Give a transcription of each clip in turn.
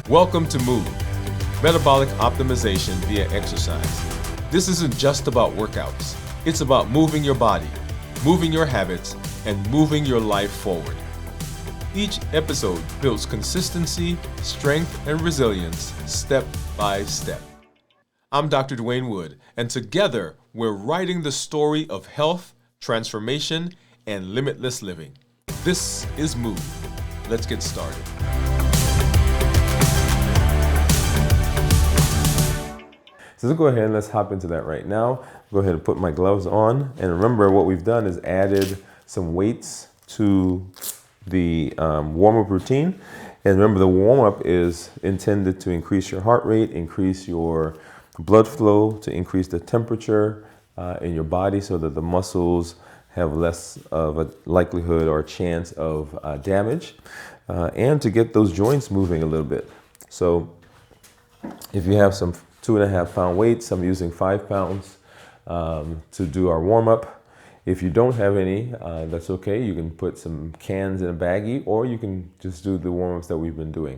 Welcome to Mood, Metabolic Optimization via Exercise. This isn't just about workouts. It's about moving your body, moving your habits, and moving your life forward. Each episode builds consistency, strength, and resilience step by step. I'm Dr. Dwain Woode, and together we're writing the story of health, transformation, and limitless living. This is Mood. Let's get started. So let's go ahead and let's hop into that right now. Go ahead and put my gloves on. And remember, what we've done is added some weights to the warm-up routine. And remember, the warm-up is intended to increase your heart rate, increase your blood flow, to increase the temperature in your body so that the muscles have less of a likelihood or chance of damage, and to get those joints moving a little bit. So if you have some 2.5 pound weights, I'm using 5 pounds to do our warm-up. If you don't have any, that's okay. You can put some cans in a baggie, or you can just do the warm-ups that we've been doing.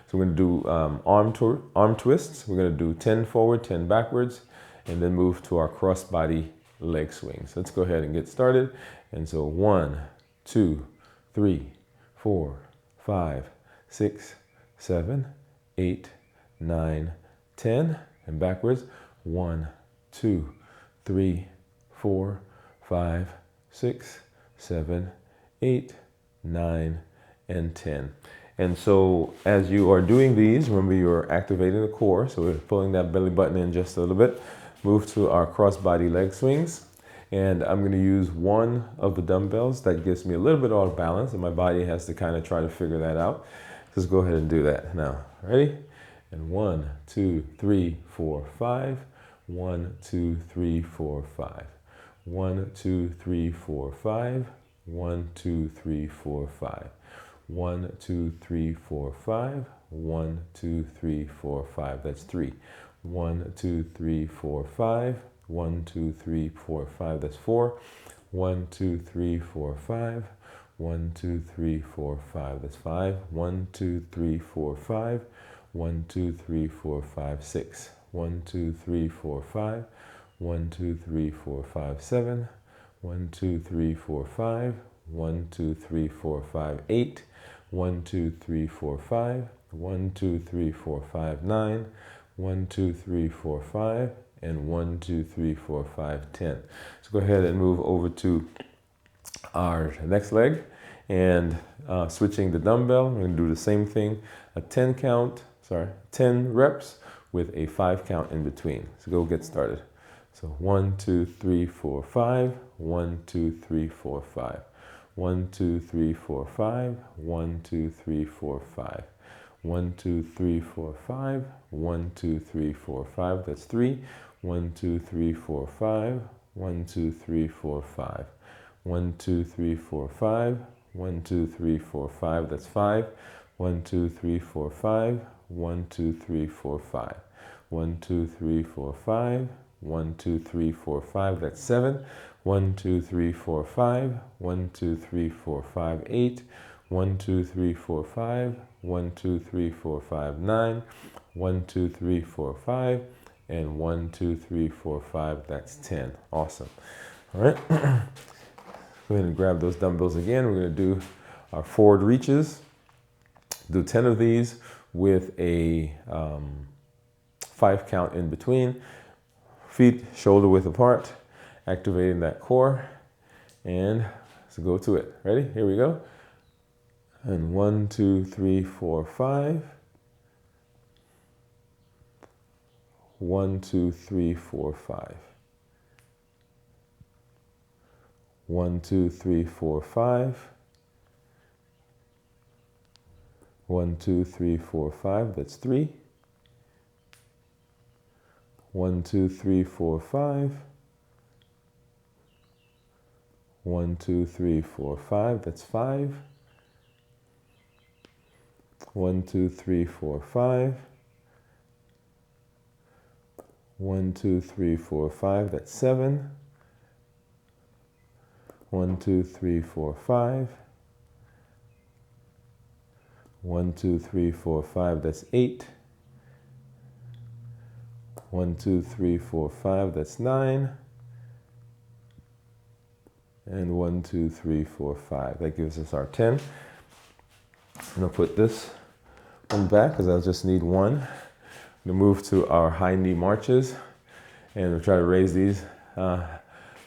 So we're going to do arm twists. We're going to do 10 forward, 10 backwards, and then move to our cross-body leg swings. Let's go ahead and get started. And so 1, 2, 3, 4, 5, 6, 7, 8, 9, 10, and backwards. 1, 2, 3, 4, 5, 6, 7, 8, 9, and 10. And so as you are doing these, remember you're activating the core. So we're pulling that belly button in just a little bit. Move to our cross-body leg swings. And I'm going to use one of the dumbbells. That gives me a little bit of balance, and my body has to kind of try to figure that out. Just go ahead and do that now. Ready? And 1, 2, 3, 4, 5. 1, 2, 3, 4, 5. 1, 2, 3, 4, 5. 1, 2, 3, 4, 5. 1, 2, 3, 4, 5. 1, 2, 3, 4, 5. That's 3. 1, 2, 3, 4, 5. 1, 2, 3, 4, 5. That's 4. 1, 2, 3, 4, 5. 1, 2, 3, 4, 5. That's 5. 1, 2, 3, 4, 5. 1, 2, 3, 4, 5, 6. 1, 2, 3, 4, 5. 1, 2, 3, 4, 5, 7. 1, 2, 3, 4, 5. 1, 2, 3, 4, 5, 8. 1, 2, 3, 4, 5. 1, 2, 3, 4, 5, 9. 1, 2, 3, 4, 5. And 1, 2, 3, 4, 5, 10. So go ahead and move over to our next leg and switching the dumbbell. We're going to do the same thing, a 10 reps with a 5 count in between. So go get started. So 1, 2, 3, 4, 5. 1, 2, 3, 4, 5. 1, 2, 3, 4, 5. 1, 2, 3, 4, 5. 1, 2, 3, 4, 5. 1, 2, 3, 4, 5. That's 3. 1, 2, 3, 4, 5. 1, 2, 3, 4, 5. 1, 2, 3, 4, 5. 1, 2, 3, 4, 5. That's 5. 1, 2, 3, 4, 5. 1, 2, 3, 4, 5. 1, 2, 3, 4, 5. 1, 2, 3, 4, 5. That's 7. 1, 2, 3, 4, 5. 1, 2, 3, 4, 5, 8. 1, 2, 3, 4, 5. 1, 2, 3, 4, 5, 9. 1, 2, 3, 4, 5. And 1, 2, 3, 4, 5. That's 10. Awesome. All right. Go ahead and grab those dumbbells again. We're going to do our forward reaches. Do 10 of these with a 5 count in between. Feet shoulder width apart. Activating that core. And let's go to it. Ready? Here we go. And 1, 2, 3, 4, 5. 1, 2, 3, 4, 5. 1, 2, 3, 4, 5. 1, 2, 3, 4, 5. That's 3. 1, 2, 3, 4, 5. 1, 2, 3, 4, 5. That's 5. 1, 2, 3, 4, 5. 1, 2, 3, 4, 5. That's 7. 1, 2, 3, 4, 5. 1, 2, 3, 4, 5, that's 8. 1, 2, 3, 4, 5, that's 9. And 1, 2, 3, 4, 5. That gives us our 10. I'm gonna put this one back because I'll just need one. I'm gonna move to our high knee marches, and we'll try to raise these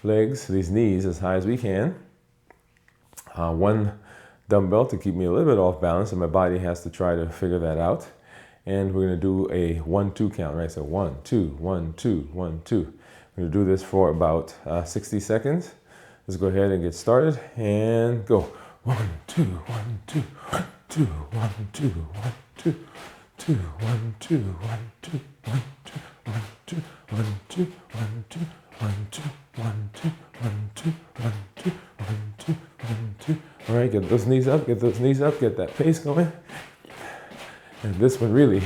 legs, these knees as high as we can. One dumbbell to keep me a little bit off balance, and my body has to try to figure that out. And we're gonna do a 1-2 count, right? So 1, 2, 1, 2, 1, 2. We're gonna do this for about 60 seconds. Let's go ahead and get started and go. 1, 2, 1, 2, 1, 2, 1, 2, 1, 2, 2, 1, 2, 1, 2, 1, 2, 1, 2, 1, 2, 1, 2, 1, 2, 1, 2, 1, 2, 1, 2, 1, 2, 1, 2. All right, get those knees up, get those knees up, get that pace going. And this one really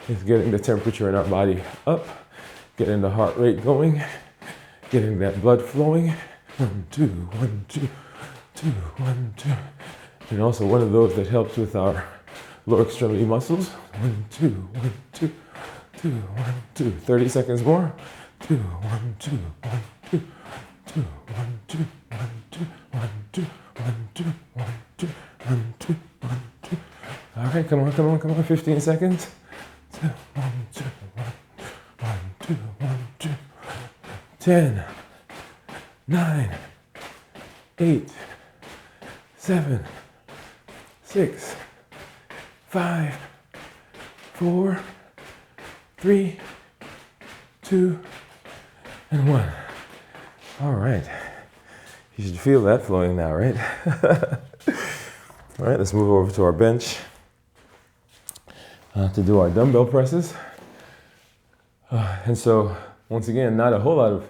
is getting the temperature in our body up, getting the heart rate going, getting that blood flowing. 1, 2, 1, 2, 2, 1, 2. And also one of those that helps with our lower extremity muscles. 1, 2, 1, 2, 2, 1, 2. 30 seconds more. 2, 1, 2, 1, 2, 2, 1, 2, 1, 2, 1, 2, 1, 2, 1, 2, 1, 2, 1, 2. All right, come on, come on, come on. 15 seconds. 2, 1, 2, 1, 1, 2, 1, 2. 10, 9, 8, 7, 6, 5, 4, 3, 2, and 1. All right. You should feel that flowing now, right? All right, let's move over to our bench to do our dumbbell presses. And so, once again, not a whole lot of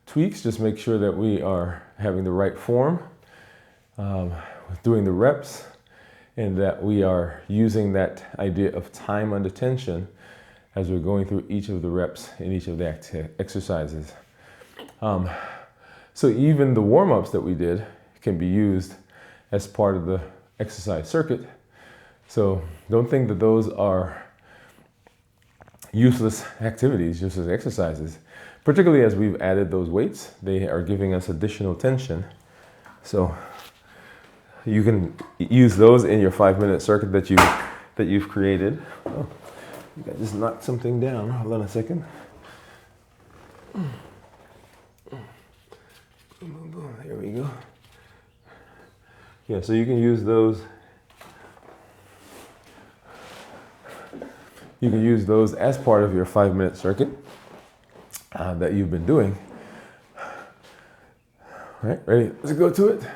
tweaks, just make sure that we are having the right form, doing the reps, and that we are using that idea of time under tension as we're going through each of the reps in each of the exercises. So even the warm-ups that we did can be used as part of the exercise circuit. So don't think that those are useless activities, useless exercises. Particularly as we've added those weights, they are giving us additional tension. So you can use those in your 5-minute circuit that you've created. Oh, I just knocked something down. Hold on a second. There we go. Yeah, so you can use those. You can use those as part of your 5-minute circuit that you've been doing. All right, ready? Let's go to it.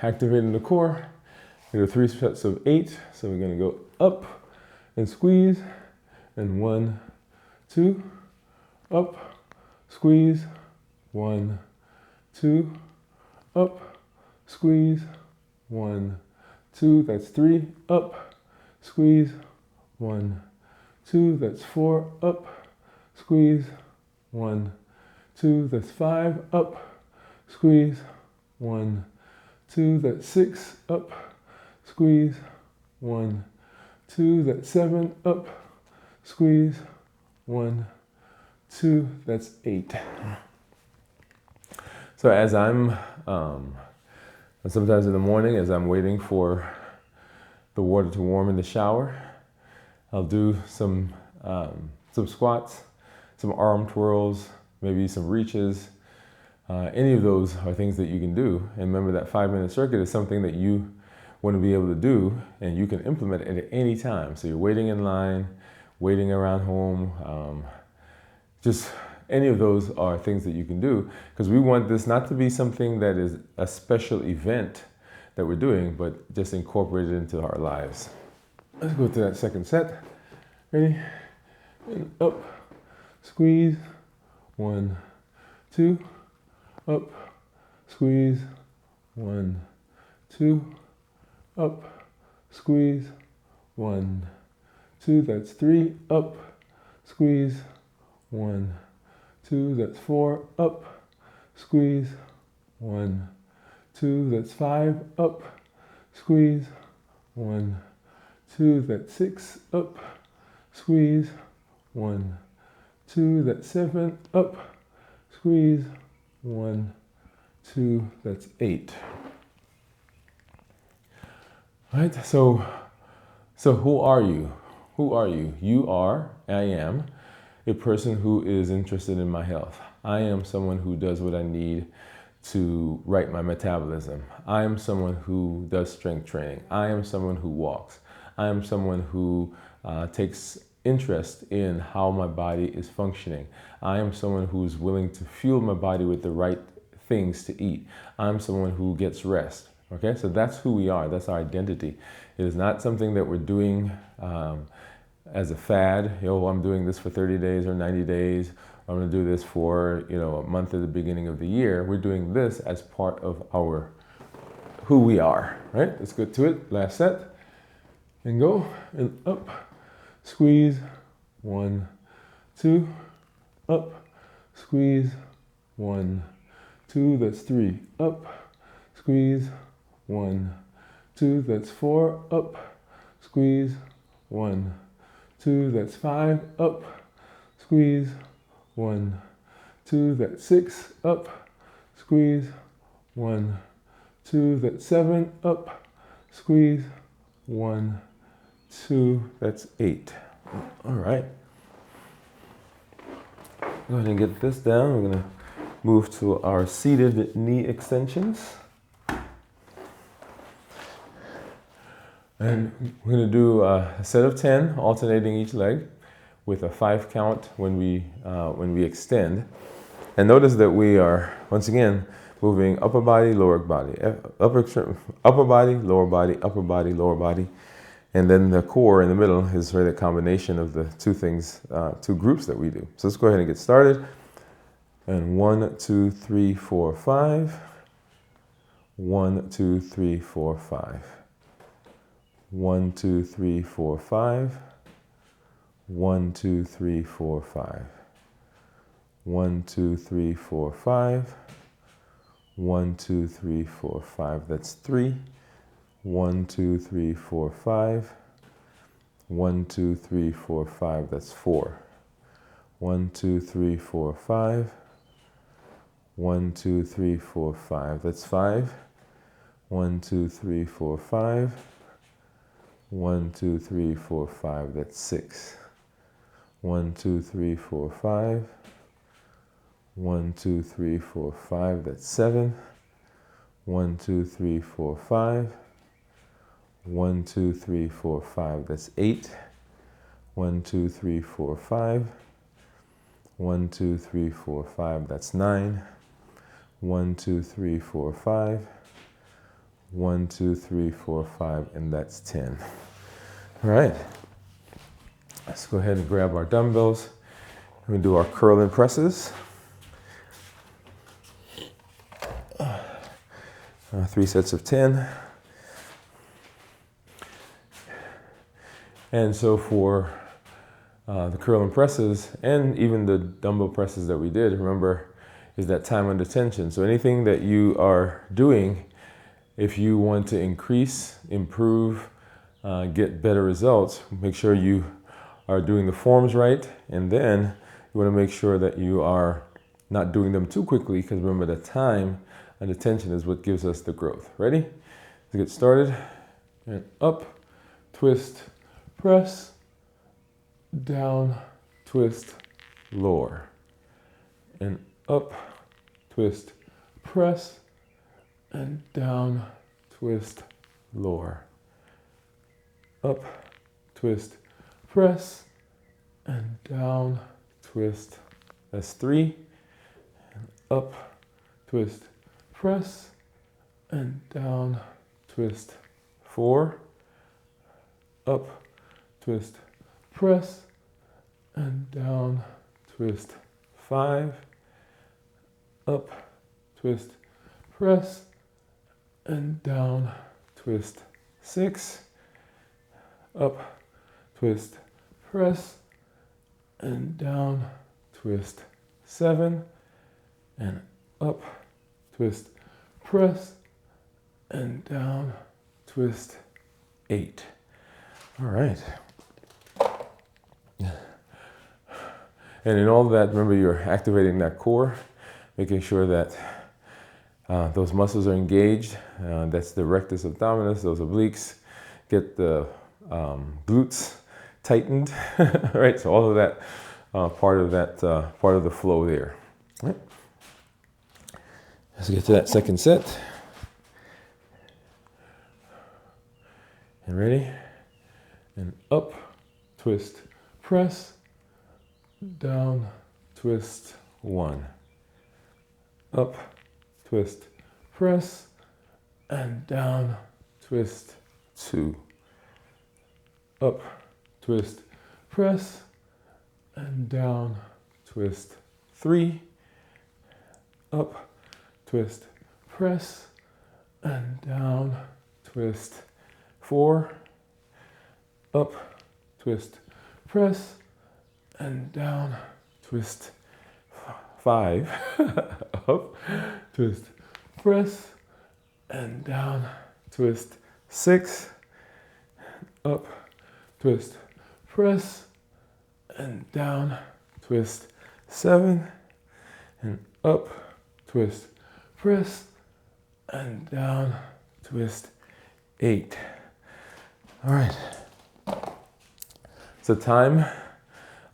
Activating the core. We do 3 sets of 8. So we're going to go up and squeeze, and 1, 2, up, squeeze, 1, 2, up, squeeze, 1, 2, that's 3, up, squeeze, 1, 2, that's 4, up, squeeze, 1, 2, that's 5, up, squeeze, 1, 2, that's 6, up, squeeze, 1, 2, that's 7, up, squeeze, 1, 2, that's 8. So as I'm, sometimes in the morning, as I'm waiting for the water to warm in the shower, I'll do some squats, some arm twirls, maybe some reaches. Any of those are things that you can do. And remember that 5-minute circuit is something that you want to be able to do, and you can implement it at any time. So you're waiting in line, waiting around home, just any of those are things that you can do, because we want this not to be something that is a special event that we're doing, but just incorporate it into our lives. Let's go to that second set. Ready? And up, squeeze, 1, 2, up, squeeze, 1, 2, up, squeeze, 1, 2, that's 3, up, squeeze, 1, 2, that's 4, up, squeeze, 1, 2, that's 5, up, squeeze, 1, 2, that's 6, up, squeeze, 1, 2, that's 7, up, squeeze, 1, 2, that's 8. Right, so who are you? Who are you? I am a person who is interested in my health. I am someone who does what I need to right my metabolism. I am someone who does strength training. I am someone who walks. I am someone who takes interest in how my body is functioning. I am someone who's willing to fuel my body with the right things to eat. I'm someone who gets rest. Okay, so that's who we are. That's our identity. It is not something that we're doing as a fad. I'm doing this for 30 days or 90 days. I'm going to do this for a month at the beginning of the year. We're doing this as part of our who we are. Right? Let's get to it. Last set. And go and up, squeeze, 1, 2, up, squeeze, 1, 2, that's 3, up, squeeze, 1, 2, that's 4, up, squeeze, 1, 2, that's 5, up, squeeze, 1, 2, that's 6, up, squeeze, 1, 2, that's 7, up, squeeze, 1, 2, that's 8. All right. Go ahead and get this down. We're going to move to our seated knee extensions. And we're going to do a set of 10, alternating each leg with a 5 count when we extend. And notice that we are, once again, moving upper body, lower body, upper body, lower body, upper body, lower body. And then the core in the middle is really a combination of the two things, two groups that we do. So let's go ahead and get started. And 1, 2, 3, 4, 5. 1, 2, 3, 4, 5. 1, 2, 3, 4, 5. 1, 2, 3, 4, 5. 1, 2, 3, 4, 5. 1, 2, 3, 4, 5. That's 3. 1, 2, 3, 4, 5. 1, 2, 3, 4, 5. That's 4. 1, 2, 3, 4, 5. 1, 2, 3, 4, 5. That's 5. 1, 2, 3, 4, 5. 1, 2, 3, 4, 5. That's 6. 1, 2, 3, 4, 5. 1, 2, 3, 4, 5. That's 7. 1, 2, 3, 4, 5. 1, 2, 3, 4, 5. That's 8. 1, 2, 3, 4, 5. 1, 2, 3, 4, 5. That's 9. 1, 2, 3, 4, 5. 1, 2, 3, 4, 5, and that's 10. All right. Let's go ahead and grab our dumbbells. We're going to do our curl and presses. 3 sets of 10. And so for the curl and presses, and even the dumbbell presses that we did, remember, is that time under tension. So anything that you are doing, if you want to increase, improve, get better results, make sure you are doing the forms right. And then you want to make sure that you are not doing them too quickly, because remember, the time under tension is what gives us the growth. Ready? Let's get started. And up, twist, press, down, twist, lower. And up, twist, press, and down, twist, lower. Up, twist, press, and down, twist. That's 3. And up, twist, press, and down, twist, 4. Up, twist, press, and down, twist, 5. Up, twist, press, and down, twist, 6. Up, twist, press, and down, twist, 7. And up, twist, press, and down, twist, 8. All right. And in all of that, remember you're activating that core, making sure that those muscles are engaged. That's the rectus abdominis, those obliques. Get the glutes tightened, right? So all of that, part of the flow there. Right. Let's get to that second set. And ready? And up, twist, press, down, twist, 1. Up, twist, press, and down, twist, 2. Up, twist, press, and down, twist, 3. Up, twist, press, and down, twist, 4. Up, twist, press, and down, twist, 5. Up, twist, press, and down, twist, 6. Up, twist, press, and down, twist, 7. And up, twist, press, and down, twist, 8. All right. So time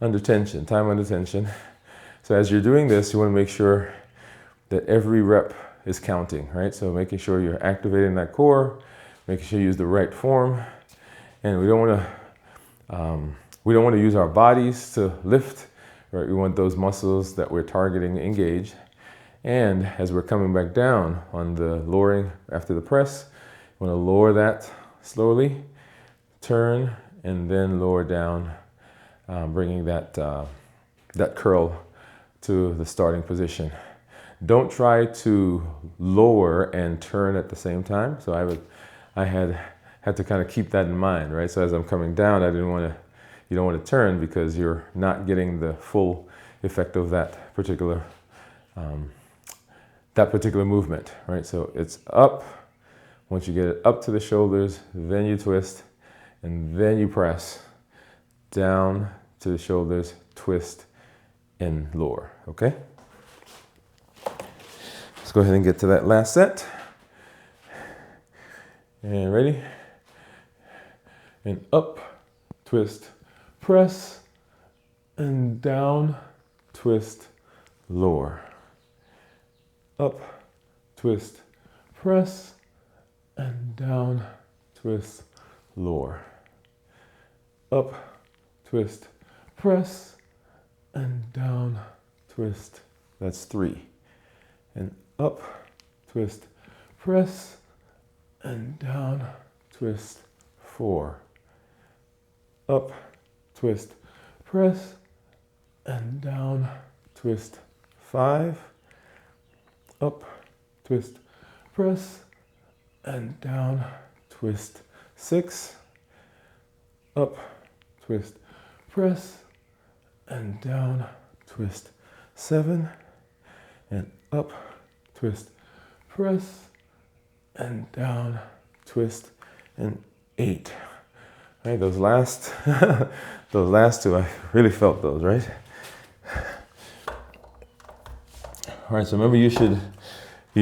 under tension. So as you're doing this, you want to make sure that every rep is counting, right? So making sure you're activating that core, making sure you use the right form, and we don't want to use our bodies to lift, right? We want those muscles that we're targeting engaged. And as we're coming back down on the lowering after the press, you want to lower that slowly, turn, and then lower down, bringing that curl to the starting position. Don't try to lower and turn at the same time. So I had to kind of keep that in mind, right? So as I'm coming down, you don't want to turn because you're not getting the full effect of that particular movement, right? So it's up. Once you get it up to the shoulders, then you twist, and then you press down to the shoulders, twist, and lower, okay? Let's go ahead and get to that last set. And ready? And up, twist, press, and down, twist, lower. Up, twist, press, and down, twist, lower. Up, twist, press, and down, twist. That's 3. And up, twist, press, and down, twist, 4. Up, twist, press, and down, twist, 5. Up, twist, press, and down, twist, 6. Up, twist, press, and down, twist, 7. And up, twist, press, and down, twist, and 8. All right, those last two, I really felt those, right? All right, so remember you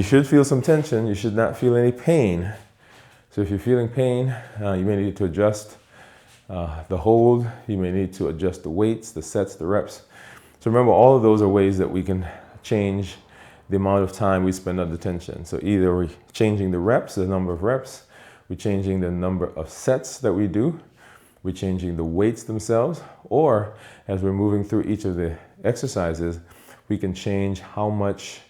should feel some tension. You should not feel any pain. So if you're feeling pain, you may need to adjust the hold. You may need to adjust the weights, the sets, the reps. So remember, all of those are ways that we can change the amount of time we spend under tension. So either we're changing the reps, the number of reps, we're changing the number of sets that we do, we're changing the weights themselves, or as we're moving through each of the exercises, we can change how much,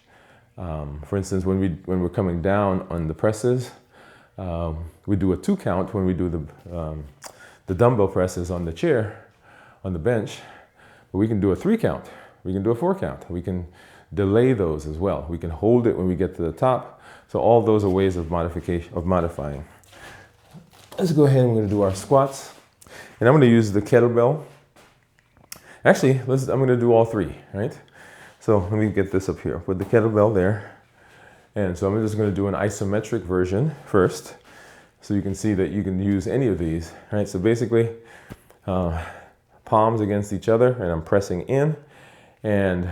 for instance, when we're coming down on the presses, we do a 2 count when we do the dumbbell presses on the chair, on the bench, but we can do a 3 count, we can do a 4 count, we can delay those as well. We can hold it when we get to the top. So all those are ways of modifying. Let's go ahead and we're gonna do our squats. And I'm gonna use the kettlebell. Actually, I'm gonna do all 3, right? So let me get this up here. Put the kettlebell there. And so I'm just gonna do an isometric version first. so you can see that you can use any of these, right? So basically, palms against each other, and I'm pressing in and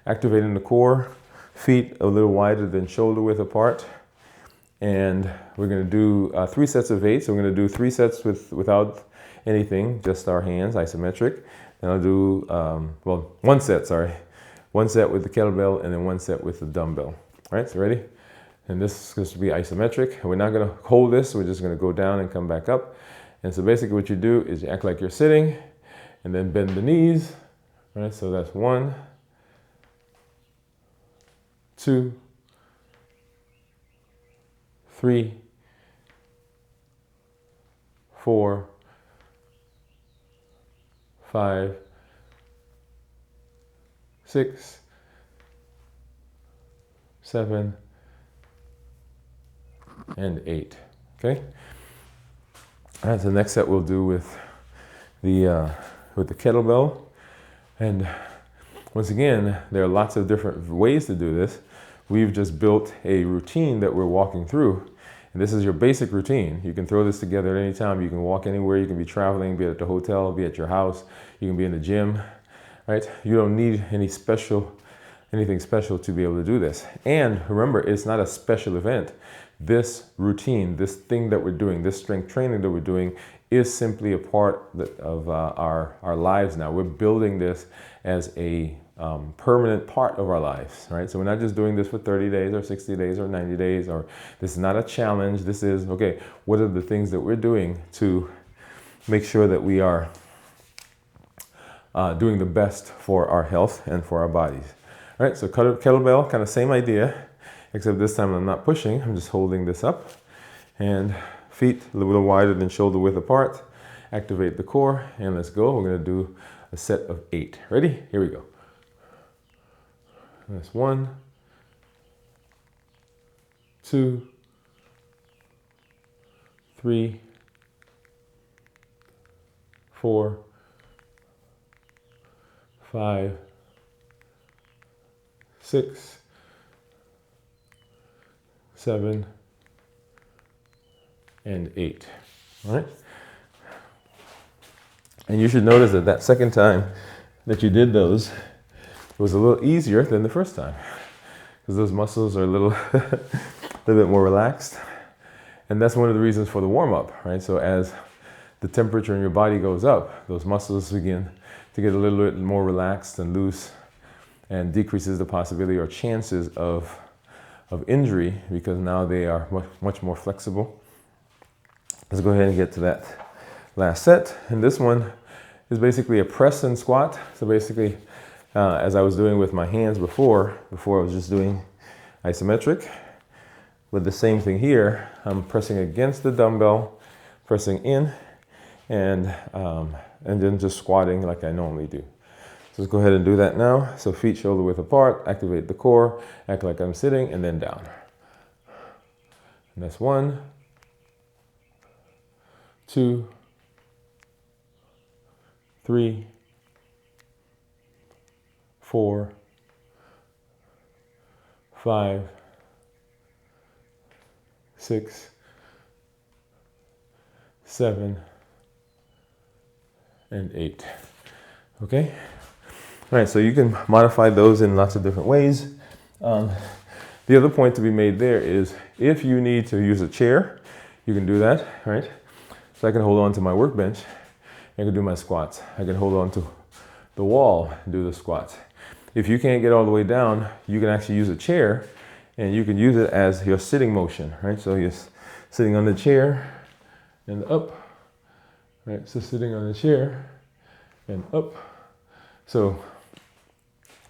activating the core, feet a little wider than shoulder width apart. And we're going to do 3 sets of 8. So we're going to do 3 sets without anything, just our hands, isometric. And I'll do, 1 set, sorry. 1 set with the kettlebell and then 1 set with the dumbbell. All right, so ready? And this is going to be isometric. And we're not going to hold this. We're just going to go down and come back up. And so basically what you do is you act like you're sitting and then bend the knees. All right, so that's 1, 2, 3, 4, 5, 6, 7, and 8. Okay. All right. So the next set we'll do with the kettlebell, and once again, there are lots of different ways to do this. We've just built a routine that we're walking through. And this is your basic routine. You can throw this together at any time. You can walk anywhere. You can be traveling, be at the hotel, be at your house. You can be in the gym, right? You don't need anything special to be able to do this. And remember, it's not a special event. This routine, this thing that we're doing, this strength training that we're doing is simply a part of our lives now. We're building this as a permanent part of our lives, right? So we're not just doing this for 30 days or 60 days or 90 days, or this is not a challenge. This is, okay, what are the things that we're doing to make sure that we are doing the best for our health and for our bodies. All right, so kettlebell, kind of same idea, except this time I'm not pushing, I'm just holding this up, and feet a little wider than shoulder width apart. Activate the core, and let's go. We're gonna do a set of 8. Ready? Here we go. That's 1, 2, 3, 4, 5, 6, 7, and 8. All right. And you should notice that that second time that you did those, it was a little easier than the first time, because those muscles are a little bit more relaxed. And that's one of the reasons for the warm-up, right? So as the temperature in your body goes up, those muscles begin to get a little bit more relaxed and loose, and decreases the possibility or chances of injury, because now they are much more flexible. Let's go ahead and get to that last set. And this one is basically a press and squat. So basically, as I was doing with my hands before I was just doing isometric. With the same thing here, I'm pressing against the dumbbell, pressing in, and then just squatting like I normally do. So let's go ahead and do that now. So feet shoulder width apart, activate the core, act like I'm sitting, and then down. And that's 1, 2, 3, 4, 5, 6, 7, and 8. Okay? All right, so you can modify those in lots of different ways. The other point to be made there is if you need to use a chair, you can do that, right? So I can hold on to my workbench, I can do my squats. I can hold on to the wall and do the squats. If you can't get all the way down, you can actually use a chair, and you can use it as your sitting motion, right? So you're sitting on the chair and up, right? So sitting on the chair and up. So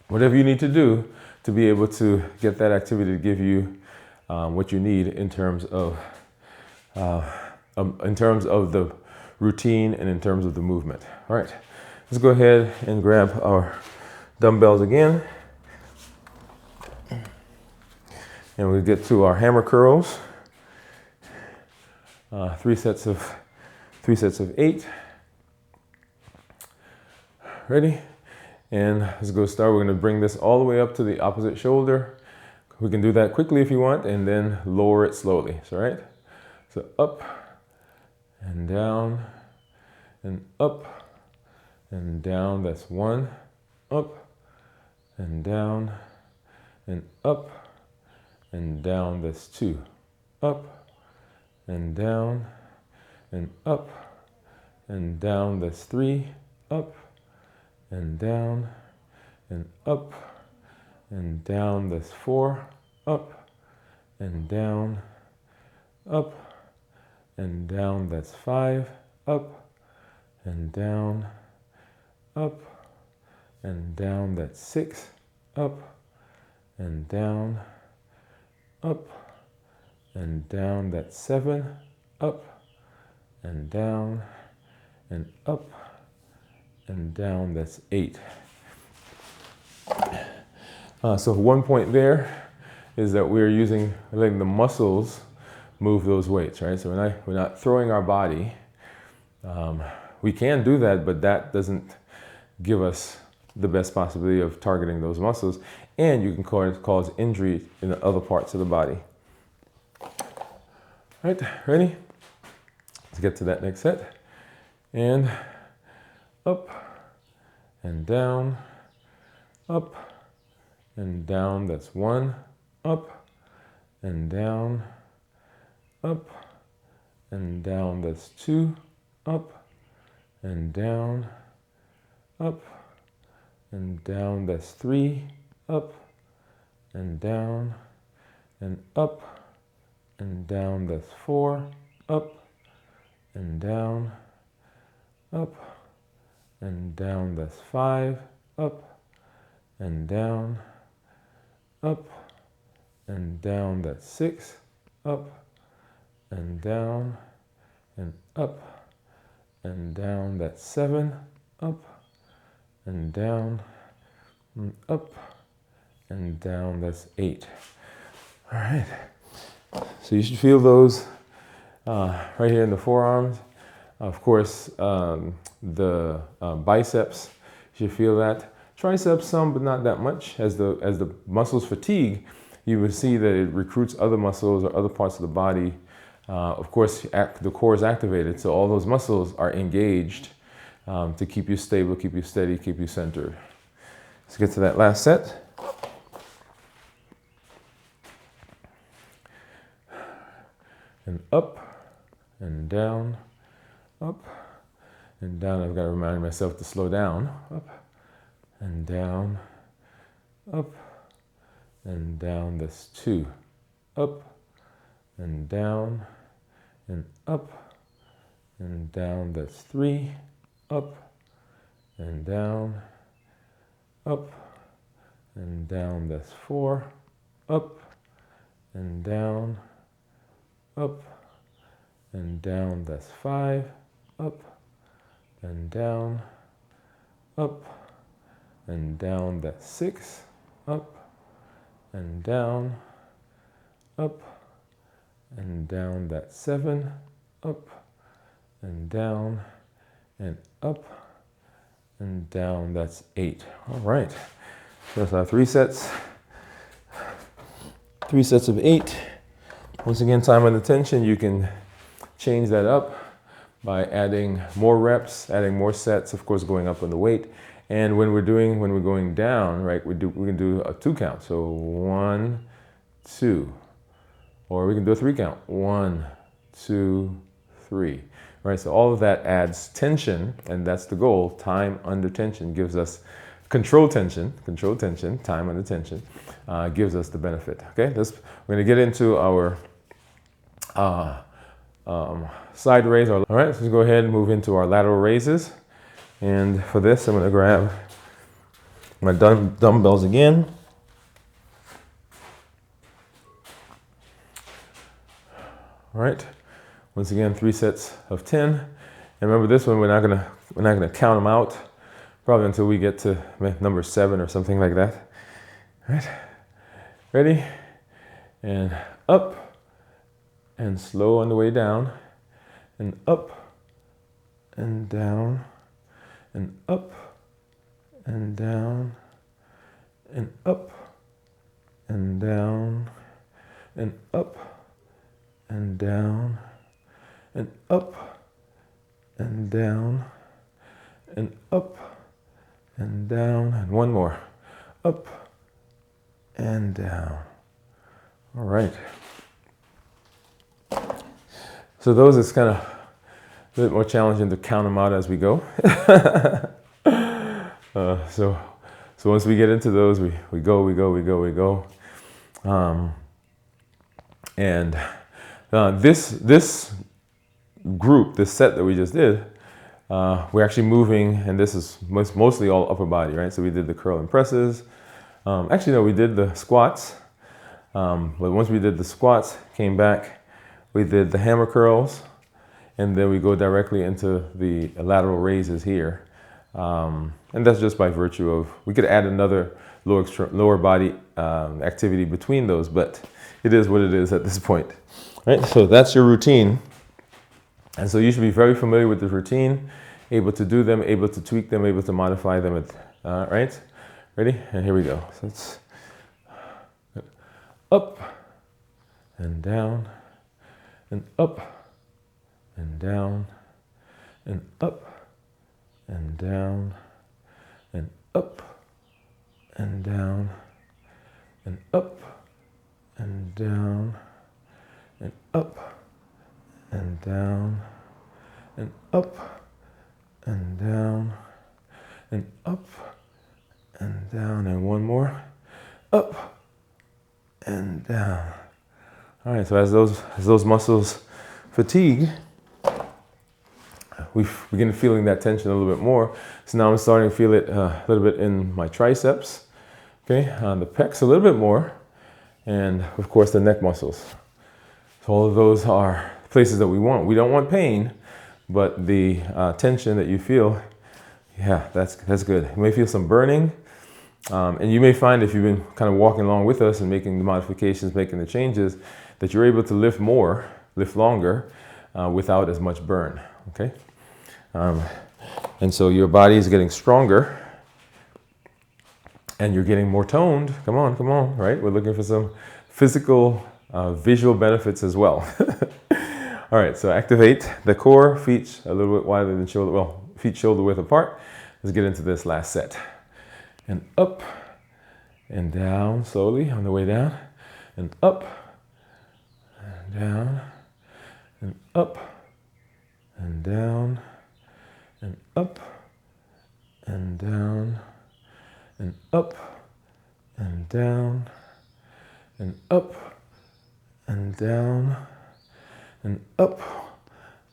whatever you need to do to be able to get that activity to give you what you need in terms of the routine and in terms of the movement. All right, let's go ahead and grab our dumbbells again. And we get to our hammer curls. 3 sets of 8. Ready? And let's go start. We're going to bring this all the way up to the opposite shoulder. We can do that quickly if you want, and then lower it slowly. So, right? So up, and down, and up, and down. That's 1, up, and down, and up, and down. That's 2, up, and down, and up, and down. That's 3, up, and down, and up, and down. That's 4, up, and down, up, and down. That's 5, up, and down, up, and down. That's 6, up, and down, up, and down. That's 7, up, and down, and up, and down. That's 8. So one point there is that we're letting the muscles move those weights, right? So we're not throwing our body. We can do that, but that doesn't give us the best possibility of targeting those muscles, and you can cause injury in the other parts of the body. All right, ready? Let's get to that next set. And up and down, up and down. That's 1, up and down, up and down. That's 2, up and down, up and down. That's 3, up and down, and up and down. That's 4, up and down, up and down. That's 5, up and down, up and down. That's 6, up and down, and up and down. That's 7, up and down, and up and down. That's 8. All right. So you should feel those right here in the forearms. Of course, the biceps, you should feel that. Triceps some, but not that much. As the muscles fatigue, you will see that it recruits other muscles or other parts of the body. Of course, the core is activated, so all those muscles are engaged to keep you stable, keep you steady, keep you centered. Let's get to that last set. And up and down, up and down. I've got to remind myself to slow down. Up and down, up and down. That's 2, up and down, and up and down. That's 3, up and down, up and down. That's 4, up and down, up and down. That's 5, up and down, up and down. That's 6, up and down, up and down. That's 7, up and down, and up and down. That's 8. All right. So that's our 3 sets. 3 sets of 8. Once again, time under tension, you can change that up by adding more reps, adding more sets, of course, going up on the weight. And when we're going down, right, we can do a 2 count. So 1, 2, or we can do a 3 count. 1, 2, 3. Right, so all of that adds tension, and that's the goal. Time under tension gives us control tension, time under tension gives us the benefit. Okay, we're gonna get into our side raise. All right, so let's go ahead and move into our lateral raises. And for this, I'm gonna grab my dumbbells again. All right. Once again, 3 sets of 10. And remember, this one we're not gonna count them out, probably until we get to number 7 or something like that. All right, ready? And up, and slow on the way down, and up, and down, and up, and down, and up, and down, and up, and down, and up and down and up and down. And one more. Up and down. All right. So those is kind of a bit more challenging to count them out as we go. So once we get into those, we go. This group, this set that we just did, we're actually moving, and this is mostly all upper body, right? So we did the curl and presses. Actually, no, we did the squats. But once we did the squats, came back, we did the hammer curls, and then we go directly into the lateral raises here. And that's just by virtue of, we could add another lower body activity between those, but it is what it is at this point. Right? So that's your routine. And so you should be very familiar with this routine, able to do them, able to tweak them, able to modify them. Right? Ready? And here we go. So it's up and down and up and down and up and down and up and down and up and down and up and down and up and down and up and down, and one more, up and down. All right, so as those muscles fatigue, we begin feeling that tension a little bit more. So now I'm starting to feel it a little bit in my triceps, okay, on the pecs a little bit more, and of course the neck muscles. So all of those are places that we want. We don't want pain, but the tension that you feel, yeah, that's good. You may feel some burning, and you may find if you've been kind of walking along with us and making the modifications, making the changes, that you're able to lift more, lift longer, without as much burn, okay? And so your body is getting stronger and you're getting more toned. Come on, right? We're looking for some physical, visual benefits as well. All right, so activate the core, feet a little bit wider than shoulder, well, feet shoulder width apart. Let's get into this last set. And up and down slowly on the way down, and up and down and up and down and up and down and up and down and up and down and up.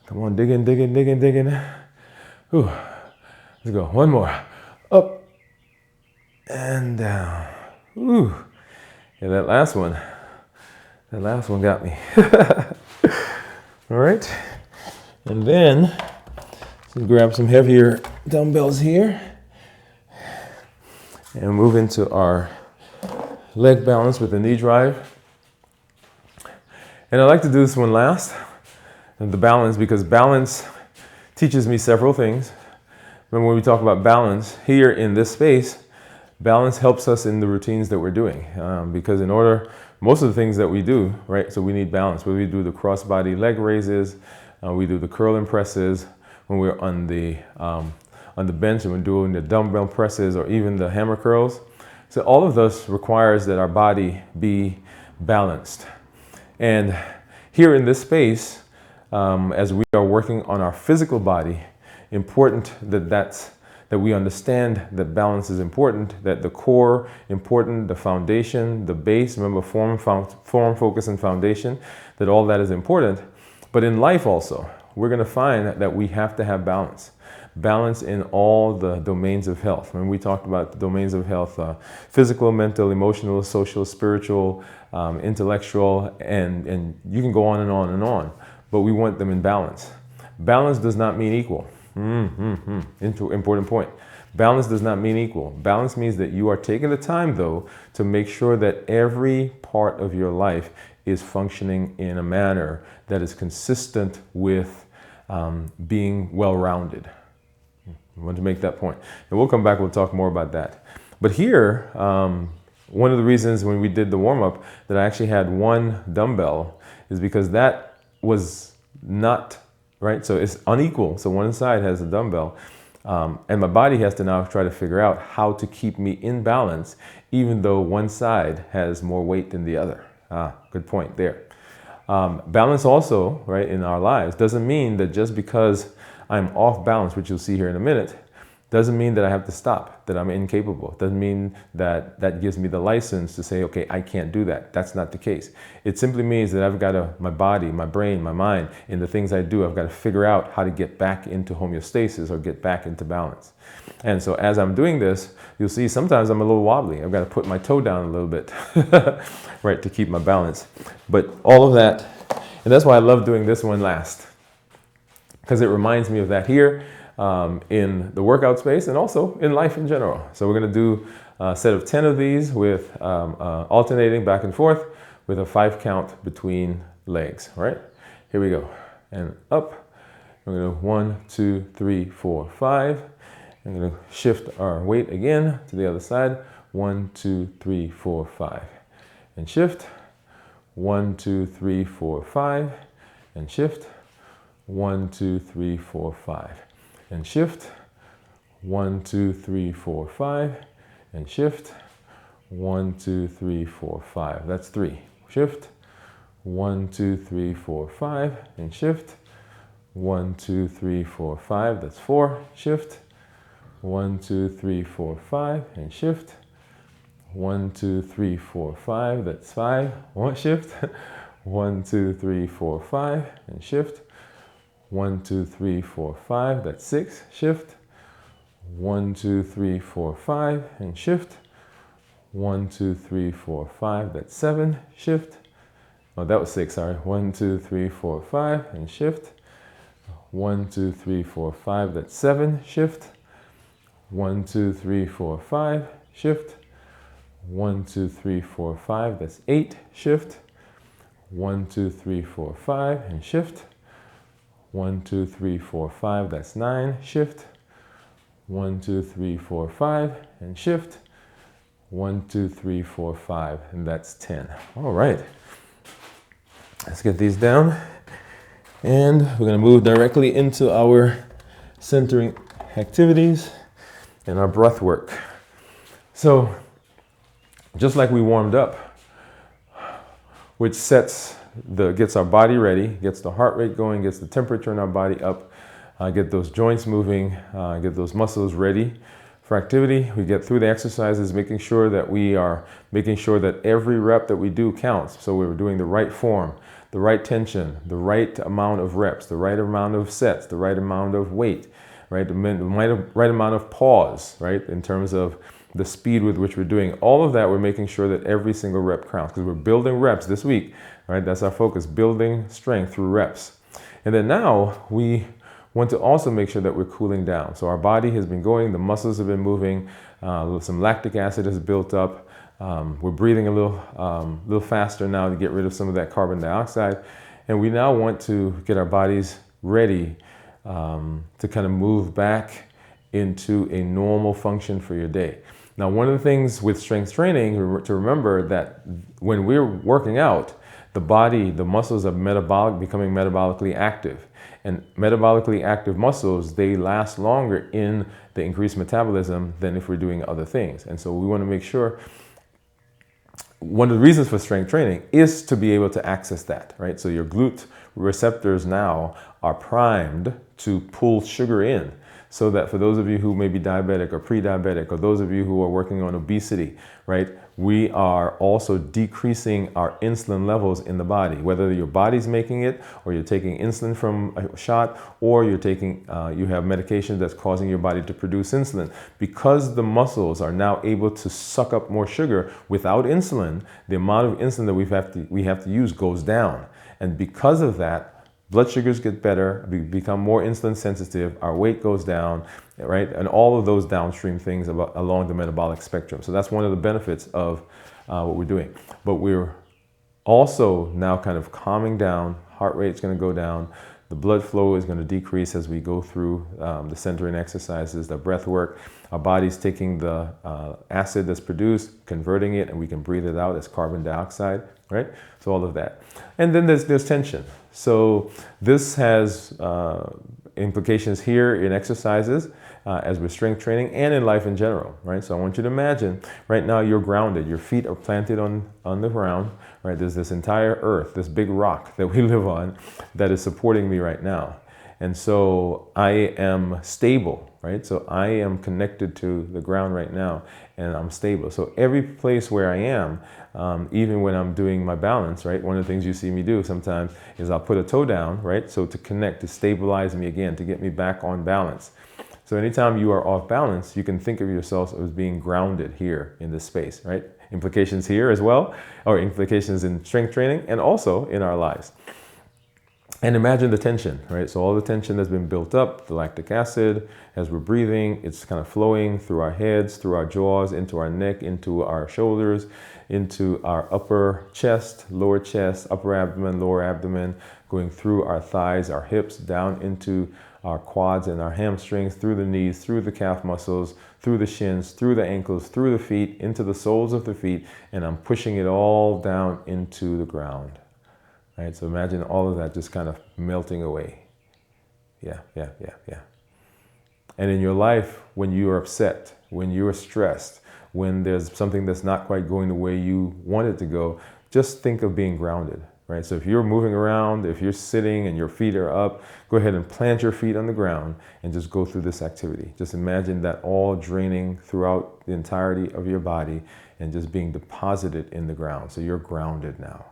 Come on, dig in. Ooh. Let's go. One more. Up and down. Ooh. Yeah, that last one got me. All right. And then let's grab some heavier dumbbells here and move into our leg balance with the knee drive. And I like to do this one last, the balance, because balance teaches me several things. Remember when we talk about balance, here in this space, balance helps us in the routines that we're doing. Because in order, most of the things that we do, right, so we need balance. Whether we do the cross-body leg raises, we do the curl and presses, when we're on the bench and we're doing the dumbbell presses or even the hammer curls. So all of this requires that our body be balanced. And here in this space, as we are working on our physical body, important that we understand that balance is important, that the core important, the foundation, the base, remember form, focus, and foundation, that all that is important. But in life also, we're going to find that we have to have balance. Balance in all the domains of health. When we talked about the domains of health, physical, mental, emotional, social, spiritual, intellectual, and you can go on and on and on, but we want them in balance. Balance does not mean equal. Important point. Balance does not mean equal. Balance means that you are taking the time, though, to make sure that every part of your life is functioning in a manner that is consistent with being well-rounded. I want to make that point. And we'll come back, we'll talk more about that. But here, one of the reasons when we did the warm-up that I actually had one dumbbell is because that was not right? So it's unequal. So one side has a dumbbell, and my body has to now try to figure out how to keep me in balance, even though one side has more weight than the other. Good point there. Balance also, right, in our lives doesn't mean that just because I'm off balance, which you'll see here in a minute, doesn't mean that I have to stop, that I'm incapable. Doesn't mean that that gives me the license to say, okay, I can't do that. That's not the case. It simply means that I've got to, my body, my brain, my mind, in the things I do, I've got to figure out how to get back into homeostasis or get back into balance. And so as I'm doing this, you'll see sometimes I'm a little wobbly. I've got to put my toe down a little bit, right, to keep my balance. But all of that, and that's why I love doing this one last, because it reminds me of that here. In the workout space and also in life in general. So we're going to do a set of 10 of these with alternating back and forth with a 5 count between legs. All right, here we go. And up. We're going to 1, 2, 3, 4, 5. I'm going to shift our weight again to the other side. 1, 2, 3, 4, 5. And shift. 1, 2, 3, 4, 5. And shift. 1, 2, 3, 4, 5. And shift. 1, 2, 3, 4, 5. And shift. 1, 2, 3, 4, 5. That's 3. Shift. 1, 2, 3, 4, 5. And shift. 1, 2, 3, 4, 5. That's 4. Shift. 1, 2, 3, 4, 5. And shift. 1, 2, 3, 4, 5. That's 5. One shift. 1, 2, 3, 4, 5. And shift. 1, 2, 3, 4, 5. That's 6. Shift. 1, 2, 3, 4, 5. And shift. 1, 2, 3, 4, 5. That's 7. Shift. Oh, that was 6. Sorry. 1, 2, 3, 4, 5. And shift. 1, 2, 3, 4, 5. That's 7. Shift. 1, 2, 3, 4, 5. Shift. 1, 2, 3, 4, 5. That's 8. Shift. 1, 2, 3, 4, 5. And shift. 1, 2, 3, 4, 5. That's 9. Shift. 1, 2, 3, 4, 5. And shift. 1, 2, 3, 4, 5. And that's 10. All right. Let's get these down. And we're going to move directly into our centering activities and our breath work. So, just like we warmed up, which gets our body ready, gets the heart rate going, gets the temperature in our body up, get those joints moving, get those muscles ready for activity. We get through the exercises, making sure that every rep that we do counts. So we're doing the right form, the right tension, the right amount of reps, the right amount of sets, the right amount of weight, right? The right amount of pause, right? In terms of the speed with which we're doing all of that, we're making sure that every single rep counts because we're building reps this week, right? That's our focus, building strength through reps. And then now we want to also make sure that we're cooling down. So our body has been going, the muscles have been moving, some lactic acid has built up. We're breathing a little faster now to get rid of some of that carbon dioxide. And we now want to get our bodies ready to kind of move back into a normal function for your day. Now, one of the things with strength training to remember that when we're working out, the body, the muscles are becoming metabolically active. And metabolically active muscles, they last longer in the increased metabolism than if we're doing other things. And so we want to make sure, one of the reasons for strength training is to be able to access that, right? So your glute receptors now are primed to pull sugar in. So that for those of you who may be diabetic or pre-diabetic, or those of you who are working on obesity, right, we are also decreasing our insulin levels in the body, whether your body's making it, or you're taking insulin from a shot, or you're taking, you have medication that's causing your body to produce insulin. Because the muscles are now able to suck up more sugar without insulin, the amount of insulin that we have to use goes down. And because of that, blood sugars get better, we become more insulin sensitive, our weight goes down, right? And all of those downstream things along the metabolic spectrum. So that's one of the benefits of what we're doing. But we're also now kind of calming down, heart rate's gonna go down, the blood flow is gonna decrease as we go through the centering exercises, the breath work. Our body's taking the acid that's produced, converting it, and we can breathe it out as carbon dioxide. right? So all of that. And then there's tension. So this has implications here in exercises as with strength training and in life in general, right? So I want you to imagine right now you're grounded. Your feet are planted on the ground, right? There's this entire earth, this big rock that we live on that is supporting me right now. And so I am stable, right? So I am connected to the ground right now and I'm stable. So every place where I am, even when I'm doing my balance, right? One of the things you see me do sometimes is I'll put a toe down, right? So to connect, to stabilize me again, to get me back on balance. So anytime you are off balance, you can think of yourself as being grounded here in this space, right? Implications here as well, or implications in strength training and also in our lives. And imagine the tension, right? So all the tension that's been built up, the lactic acid, as we're breathing, it's kind of flowing through our heads, through our jaws, into our neck, into our shoulders, into our upper chest, upper abdomen, lower abdomen, going through our thighs, our hips, down into our quads and our hamstrings, through the knees, through the calf muscles, through the shins, through the ankles, through the feet, into the soles of the feet, and I'm pushing it all down into the ground. Right, so imagine all of that just kind of melting away. Yeah. And in your life, when you are upset, when you are stressed, when there's something that's not quite going the way you want it to go, just think of being grounded, right? So if you're moving around, if you're sitting and your feet are up, go ahead and plant your feet on the ground and just go through this activity. Just imagine that all draining throughout the entirety of your body and just being deposited in the ground. So you're grounded now.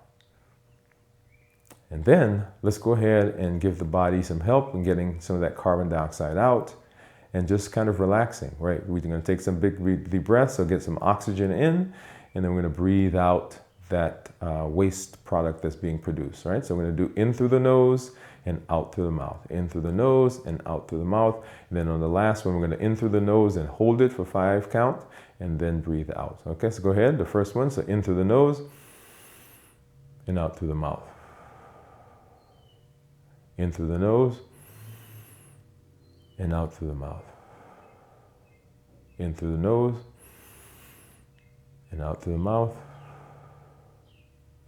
And then let's go ahead and give the body some help in getting some of that carbon dioxide out and just kind of relaxing, right? We're going to take some big deep breaths, so get some oxygen in, and then we're going to breathe out that waste product that's being produced, right? So we're going to do in through the nose and out through the mouth, in through the nose and out through the mouth. And then on the last one, we're going to in through the nose and hold it for 5 count and then breathe out. Okay, so go ahead, the first one. So in through the nose and out through the mouth. In through the nose and out through the mouth. In through the nose and out through the mouth.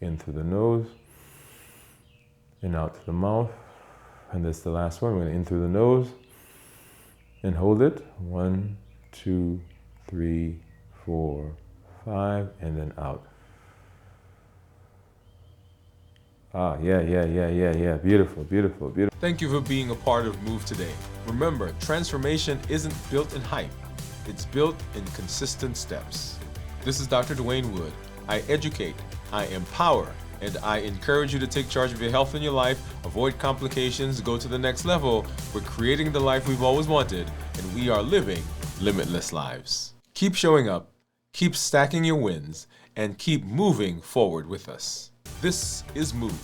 In through the nose and out through the mouth. And this is the last one. We're going to in through the nose and hold it. 1, 2, 3, 4, 5, and then out. Yeah. Beautiful. Thank you for being a part of Move Today. Remember, transformation isn't built in hype. It's built in consistent steps. This is Dr. Dwain Woode. I educate, I empower, and I encourage you to take charge of your health and your life, avoid complications, go to the next level. We're creating the life we've always wanted, and we are living limitless lives. Keep showing up, keep stacking your wins, and keep moving forward with us. This is Move.